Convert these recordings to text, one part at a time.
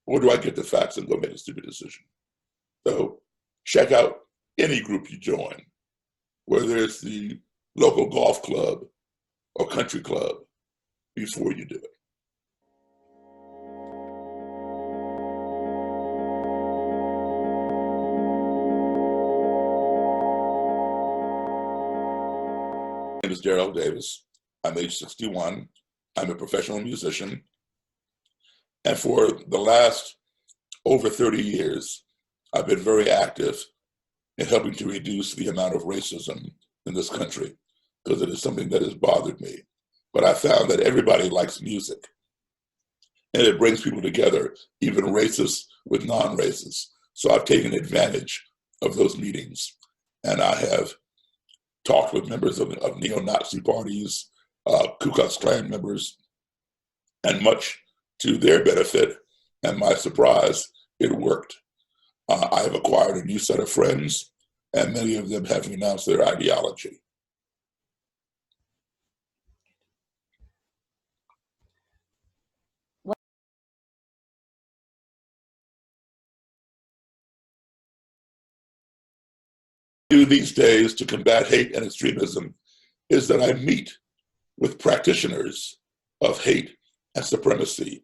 or do I get the facts and go make a stupid decision? So check out any group you join, whether it's the local golf club or country club, before you do it. My name is Daryl Davis. I'm age 61. I'm a professional musician. And for the last over 30 years, I've been very active in helping to reduce the amount of racism in this country, because it is something that has bothered me. But I found that everybody likes music, and it brings people together, even racists with non-racists. So I've taken advantage of those meetings, and I have talked with members of neo-Nazi parties, Ku Klux Klan members, and much to their benefit and my surprise, it worked. I have acquired a new set of friends, and many of them have renounced their ideology. What I do these days to combat hate and extremism is that I meet with practitioners of hate and supremacy,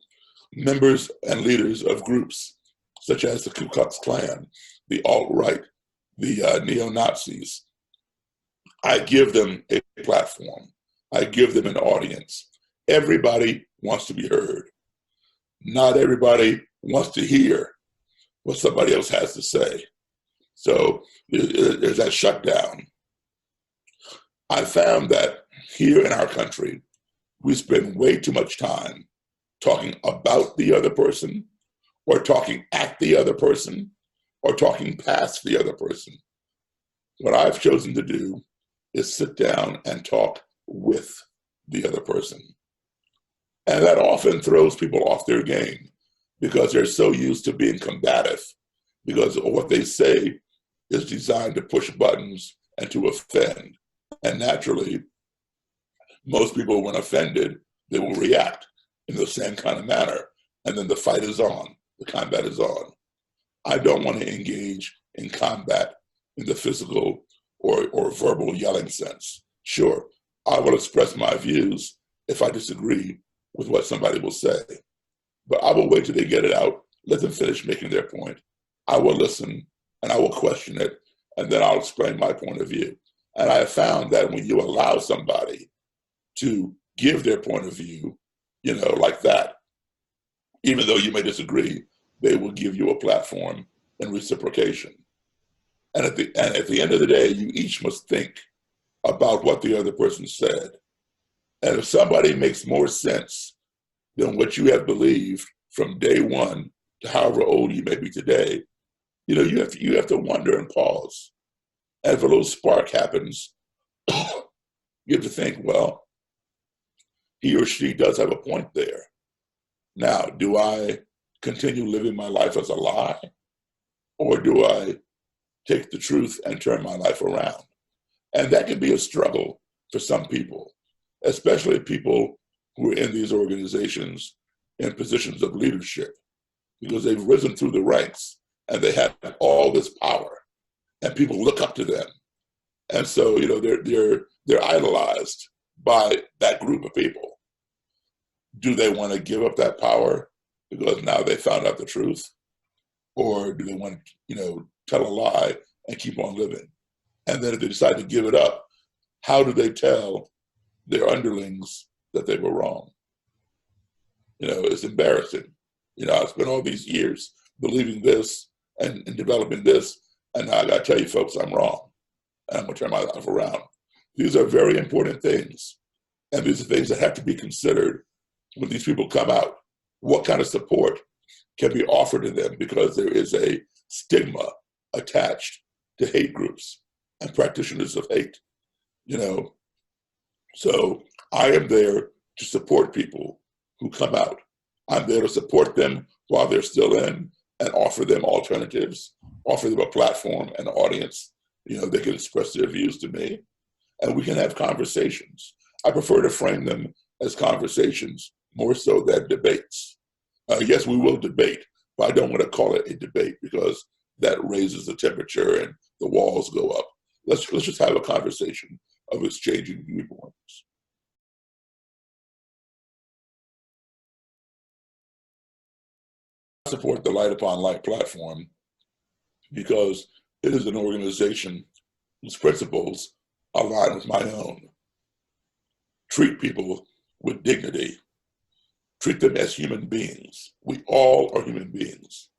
members and leaders of groups such as the Ku Klux Klan, the alt-right, the neo-Nazis. I give them a platform. I give them an audience. Everybody wants to be heard. Not everybody wants to hear what somebody else has to say. So there's that shutdown. I found that here in our country, we spend way too much time talking about the other person, or talking at the other person, or talking past the other person. What I've chosen to do is sit down and talk with the other person. And that often throws people off their game, because they're so used to being combative, because what they say is designed to push buttons and to offend. And naturally, most people, when offended, they will react in the same kind of manner. And then the fight is on, the combat is on. I don't want to engage in combat in the physical or verbal yelling sense. Sure, I will express my views if I disagree with what somebody will say, but I will wait till they get it out, let them finish making their point. I will listen and I will question it, and then I'll explain my point of view. And I have found that when you allow somebody to give their point of view, like that, even though you may disagree, they will give you a platform in reciprocation. And at the end of the day, you each must think about what the other person said. And if somebody makes more sense than what you have believed from day one to however old you may be today, you have to wonder and pause. And if a little spark happens, you have to think, well, he or she does have a point there. Now, do I continue living my life as a lie? Or do I take the truth and turn my life around? And that can be a struggle for some people, especially people who are in these organizations in positions of leadership, because they've risen through the ranks and they have all this power, and people look up to them. And so, they're idolized by that group of people. Do they want to give up that power because now they found out the truth? Or do they want to, tell a lie and keep on living? And then if they decide to give it up, how do they tell their underlings that they were wrong? It's embarrassing. I spent all these years believing this and developing this, and now I got to tell you folks I'm wrong, and I'm going to turn my life around. These are very important things, and these are things that have to be considered when these people come out. What kind of support can be offered to them, because there is a stigma attached to hate groups and practitioners of hate, So I am there to support people who come out. I'm there to support them while they're still in, and offer them alternatives, offer them a platform, an audience. They can express their views to me, and we can have conversations. I prefer to frame them as conversations more so than debates. Yes, we will debate, but I don't want to call it a debate because that raises the temperature and the walls go up. Let's just have a conversation of exchanging viewpoints. I support the Light Upon Light platform because it is an organization whose principles align with my own. Treat people with dignity. Treat them as human beings. We all are human beings.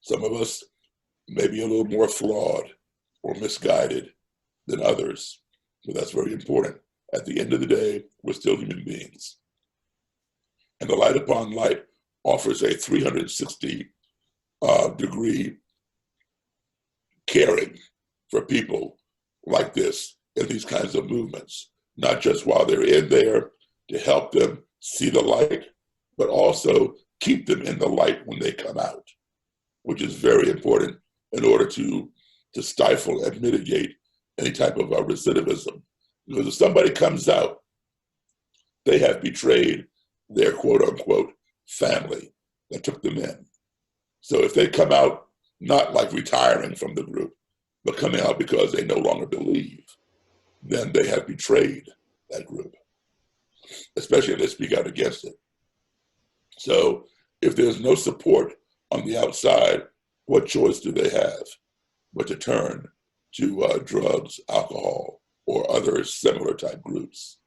Some of us may be a little more flawed or misguided than others, but that's very important. At the end of the day, we're still human beings. And the Light Upon Light offers a 360 degree caring for people like this in these kinds of movements, not just while they're in there to help them see the light, but also keep them in the light when they come out, which is very important in order to stifle and mitigate any type of recidivism. Because if somebody comes out, they have betrayed their quote unquote family that took them in. So if they come out not like retiring from the group, but coming out because they no longer believe, then they have betrayed that group, especially if they speak out against it. So if there's no support on the outside, what choice do they have but to turn to drugs, alcohol, or other similar type groups?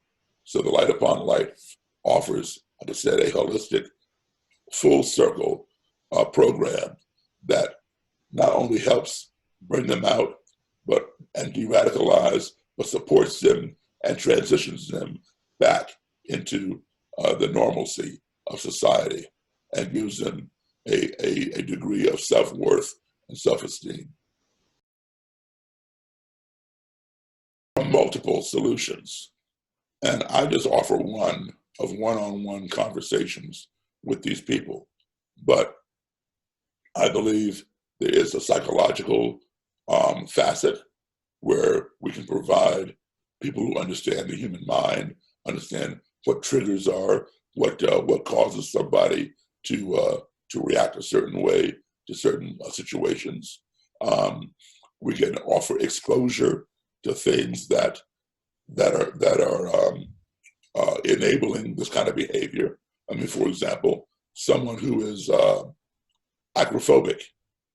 So the Light Upon Light offers, like I said, a holistic, full circle program that not only helps bring them out and de-radicalize, but supports them and transitions them back into the normalcy of society and gives them a degree of self-worth and self-esteem. Multiple solutions. And I just offer one of one-on-one conversations with these people. But I believe there is a psychological facet where we can provide people who understand the human mind, understand what triggers are, what causes somebody to react a certain way to certain situations. We can offer exposure to things that are enabling this kind of behavior. I mean, for example, someone who is acrophobic,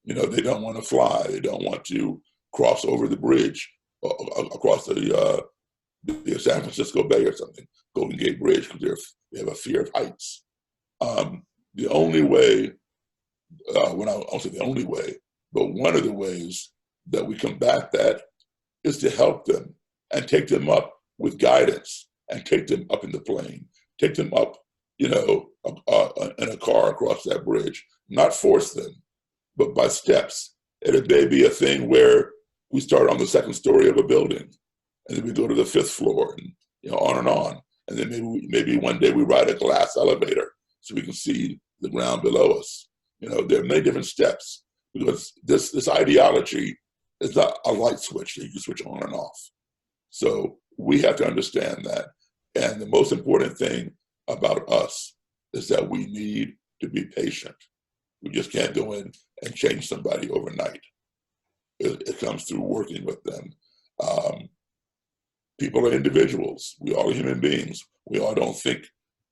they don't want to fly, they don't want to cross over the bridge, across the San Francisco Bay or something, Golden Gate Bridge, because they have a fear of heights. The only way, when I won't say the only way, but one of the ways that we combat that is to help them and take them up with guidance and take them up in the plane, take them up, in a car across that bridge, not force them, but by steps. And it may be a thing where we start on the second story of a building and then we go to the 5th floor and on and on. And then maybe one day we ride a glass elevator so we can see the ground below us. There are many different steps because this ideology is not a light switch that you can switch on and off. So we have to understand that. And the most important thing about us is that we need to be patient. We just can't go in and change somebody overnight. It comes through working with them. People are individuals. We all are human beings. We all don't think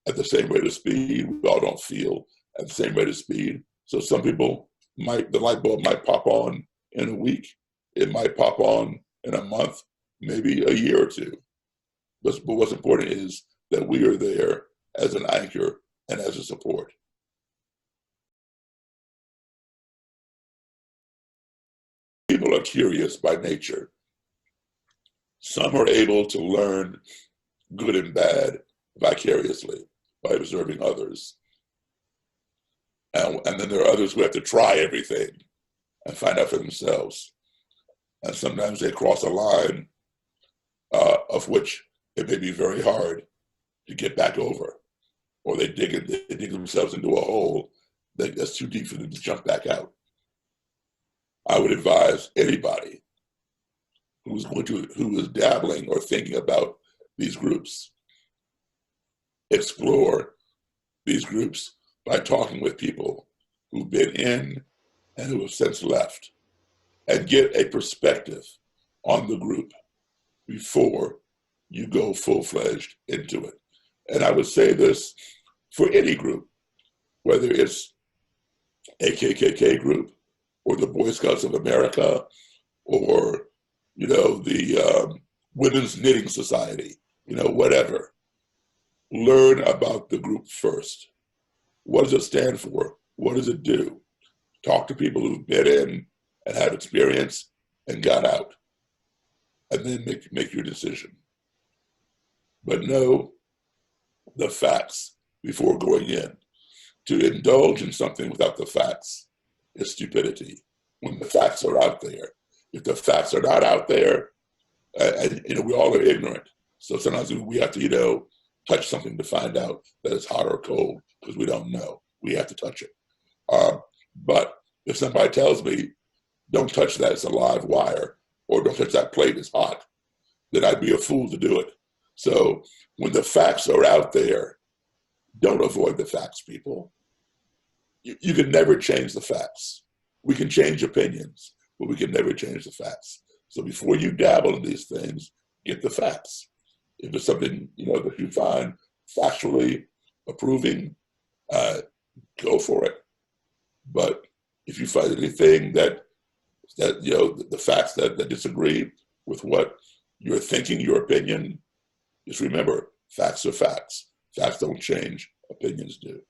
at the same rate of speed. We all don't feel at the same rate of speed. So some people the light bulb might pop on in a week. It might pop on in a month, maybe a year or two. But what's important is that we are there as an anchor and as a support. People are curious by nature. Some are able to learn good and bad vicariously by observing others. And then there are others who have to try everything and find out for themselves. And sometimes they cross a line of which it may be very hard to get back over, or they dig themselves into a hole that's too deep for them to jump back out. I would advise anybody who is dabbling or thinking about these groups, explore these groups by talking with people who've been in and who have since left, and get a perspective on the group before you go full-fledged into it. And I would say this for any group, whether it's a KKK group or the Boy Scouts of America or, you know, the Women's Knitting Society, you know, whatever. Learn about the group first. What does it stand for? What does it do? Talk to people who've been in and have experience and got out, and then make your decision. But know the facts before going in. To indulge in something without the facts is stupidity. When the facts are out there, if the facts are not out there, and you know, we all are ignorant. So sometimes we have to, you know, touch something to find out that it's hot or cold because we don't know. We have to touch it. But if somebody tells me, don't touch that, it's a live wire, or don't touch that plate, it's hot, then I'd be a fool to do it. So when the facts are out there, don't avoid the facts, people. You can never change the facts. We can change opinions, but we can never change the facts. So before you dabble in these things, get the facts. If it's something, you know, that you find factually approving, go for it. But if you find anything that you know, the facts that disagree with what you're thinking, your opinion, just remember, facts are facts. Facts don't change, opinions do.